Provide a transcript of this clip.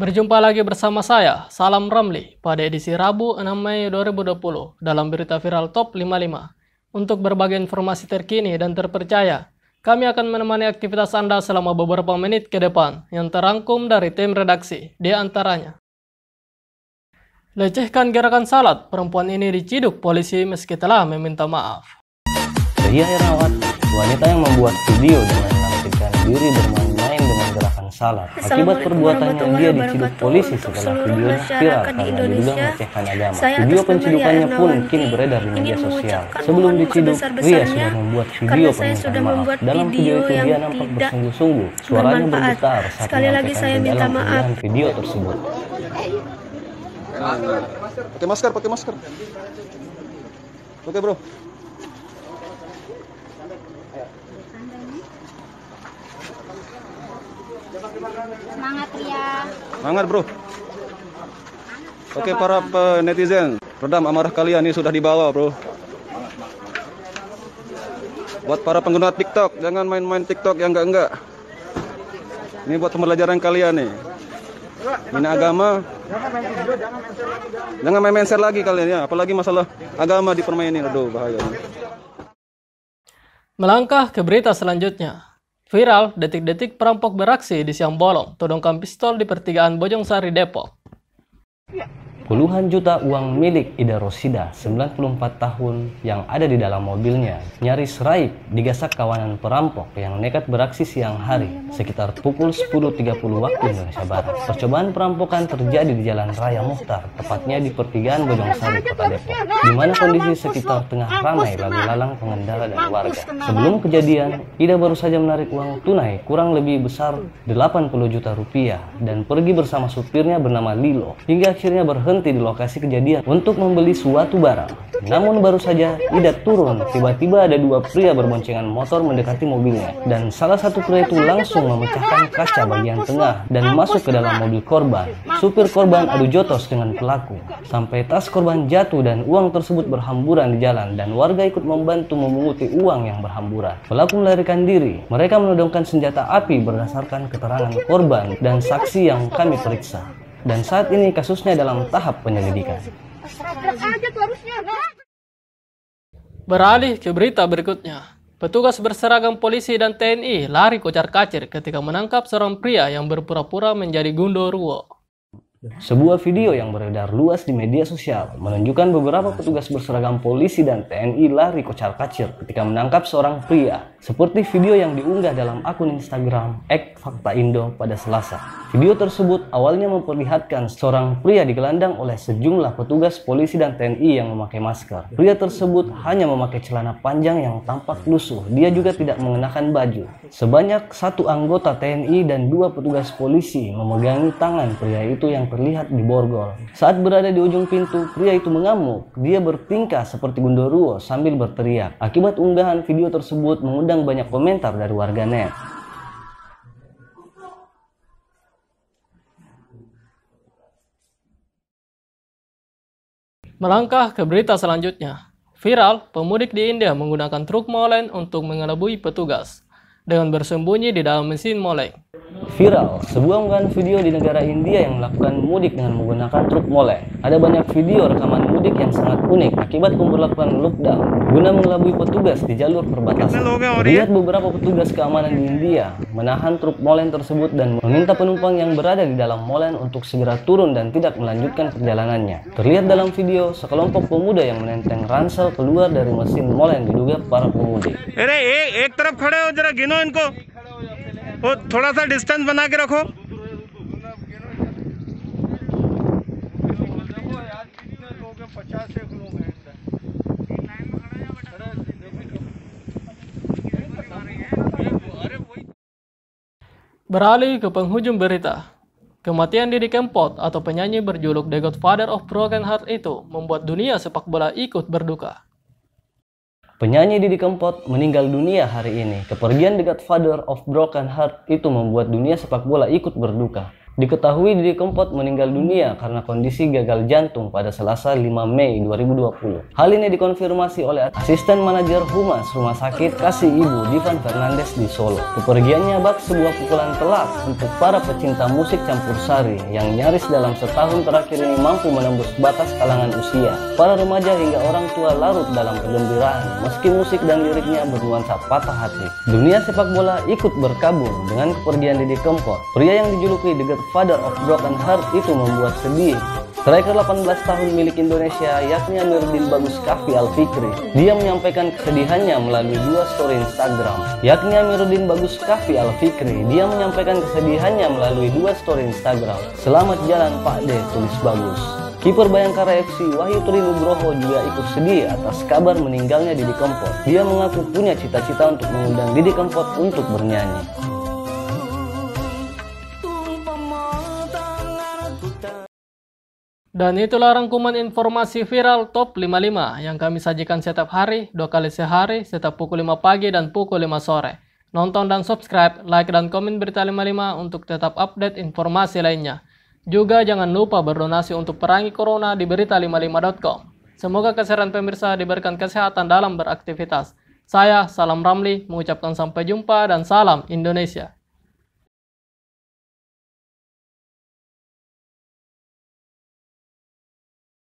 Berjumpa lagi bersama saya, Salam Ramli, pada edisi Rabu 6 Mei 2020 dalam berita viral Top 55. Untuk berbagai informasi terkini dan terpercaya, kami akan menemani aktivitas Anda selama beberapa menit ke depan yang terangkum dari tim redaksi, di antaranya. Lecehkan gerakan salat, perempuan ini diciduk polisi meski telah meminta maaf. Ria Herawati, wanita yang membuat video dengan menampilkan diri bermain-main dengan gerakan salat. Akibat perbuatannya, dia diciduk polisi setelah videonya viral karena diduga melecehkan agama. Video pencidukannya pun kini beredar di media sosial. Sebelum diciduk, Ria sudah membuat video permintaan maaf. Dalam video itu dia nampak bersungguh-sungguh. Suaranya bergetar saat menyampaikan ke dalam unggahan video tersebut. Pakai masker. Oke, bro. Semangat Ria. Semangat, bro. Oke, para netizen, redam amarah kalian, ini sudah dibawa, bro. Buat para pengguna TikTok, jangan main-main TikTok yang enggak. Ini buat pembelajaran kalian nih. Ini agama. Jangan main-main share lagi kalian ya, apalagi masalah agama dipermainin, aduh bahaya. Melangkah ke berita selanjutnya. Viral, detik-detik perampok beraksi di siang bolong, todongkan pistol di pertigaan Bojongsari, Depok. Puluhan juta uang milik Ida Rosida, 94 tahun, yang ada di dalam mobilnya, nyaris raib digasak kawanan perampok yang nekat beraksi siang hari, sekitar pukul 10.30 waktu Indonesia Barat. Percobaan perampokan terjadi di Jalan Raya Muchtar, tepatnya di pertigaan Bojongsari, Kota Depok, di mana kondisi sekitar tengah ramai lalu lalang pengendara dan warga. Sebelum kejadian, Ida baru saja menarik uang tunai kurang lebih besar 80 juta rupiah dan pergi bersama supirnya bernama Lilo, hingga akhirnya berhenti di lokasi kejadian untuk membeli suatu barang. Namun baru saja Ida turun, tiba-tiba ada dua pria berboncengan motor mendekati mobilnya, dan salah satu pria itu langsung memecahkan kaca bagian tengah dan masuk ke dalam mobil korban. Supir korban adu jotos dengan pelaku sampai tas korban jatuh dan uang tersebut berhamburan di jalan, dan warga ikut membantu memunguti uang yang berhamburan. Pelaku melarikan diri. Mereka menodongkan senjata api berdasarkan keterangan korban dan saksi yang kami periksa. Dan saat ini kasusnya dalam tahap penyelidikan. Beralih ke berita berikutnya. Petugas berseragam polisi dan TNI lari kocar-kacir ketika menangkap seorang pria yang berpura-pura menjadi gundurwo. Sebuah video yang beredar luas di media sosial menunjukkan beberapa petugas berseragam polisi dan TNI lari kocar-kacir ketika menangkap seorang pria, seperti video yang diunggah dalam akun Instagram @faktaindo pada Selasa. Video tersebut awalnya memperlihatkan seorang pria digelandang oleh sejumlah petugas polisi dan TNI yang memakai masker. Pria tersebut hanya memakai celana panjang yang tampak lusuh. Dia juga tidak mengenakan baju. Sebanyak satu anggota TNI dan dua petugas polisi memegangi tangan pria itu yang terlihat di borgol. Saat berada di ujung pintu, pria itu mengamuk. Dia bertingkah seperti gundurwo sambil berteriak. Akibat unggahan video tersebut mengundang banyak komentar dari warganet. Melangkah ke berita selanjutnya. Viral, pemudik di India menggunakan truk molen untuk mengelabui petugas dengan bersembunyi di dalam mesin moleng. Viral, sebuah unggahan video di negara India yang melakukan mudik dengan menggunakan truk moleng. Ada banyak video rekaman mudik yang sangat unik akibat pemberlakuan lockdown guna mengelabui petugas di jalur perbatasan. Terlihat beberapa petugas keamanan di India menahan truk molen tersebut dan meminta penumpang yang berada di dalam molen untuk segera turun dan tidak melanjutkan perjalanannya. Terlihat dalam video, sekelompok pemuda yang menenteng ransel keluar dari mesin molen diduga para pemudik. एक तरफ खड़े हो, जरा गिनो इनको, वो थोड़ा सा डिस्टेंस बना के रखो। Beralih ke penghujung berita. Kematian Didi Kempot atau penyanyi berjuluk The Godfather of Broken Heart itu membuat dunia sepak bola ikut berduka. Penyanyi Didi Kempot meninggal dunia hari ini. Kepergian The Godfather of Broken Heart itu membuat dunia sepak bola ikut berduka. Diketahui Didi Kempot meninggal dunia karena kondisi gagal jantung pada Selasa 5 Mei 2020. Hal ini dikonfirmasi oleh asisten manajer Humas Rumah Sakit Kasih Ibu Divan Fernandes di Solo. Kepergiannya bak sebuah pukulan telak untuk para pecinta musik campur sari yang nyaris dalam setahun terakhir ini mampu menembus batas kalangan usia. Para remaja hingga orang tua larut dalam kegembiraan meski musik dan liriknya bernuansa patah hati. Dunia sepak bola ikut berkabung dengan kepergian Didi Kempot. Pria yang dijuluki The Godfather of Broken Heart itu membuat sedih. Striker 18 tahun milik Indonesia yakni Amiruddin Bagus Kafi Al-Fikri. Dia menyampaikan kesedihannya melalui dua story Instagram. Selamat jalan Pak D, tulis Bagus. Kiper Bayangkara FC Wahyu Tri Nugroho juga ikut sedih atas kabar meninggalnya Didi Kempot. Dia mengaku punya cita-cita untuk mengundang Didi Kempot untuk bernyanyi. Dan itulah rangkuman informasi viral top 55 yang kami sajikan setiap hari, 2 kali sehari, setiap pukul 5 pagi dan pukul 5 sore. Nonton dan subscribe, like dan komen Berita 55 untuk tetap update informasi lainnya. Juga jangan lupa berdonasi untuk perangi corona di berita55.com. Semoga kesehatan pemirsa diberikan kesehatan dalam beraktivitas. Saya, Salam Ramli, mengucapkan sampai jumpa dan salam Indonesia.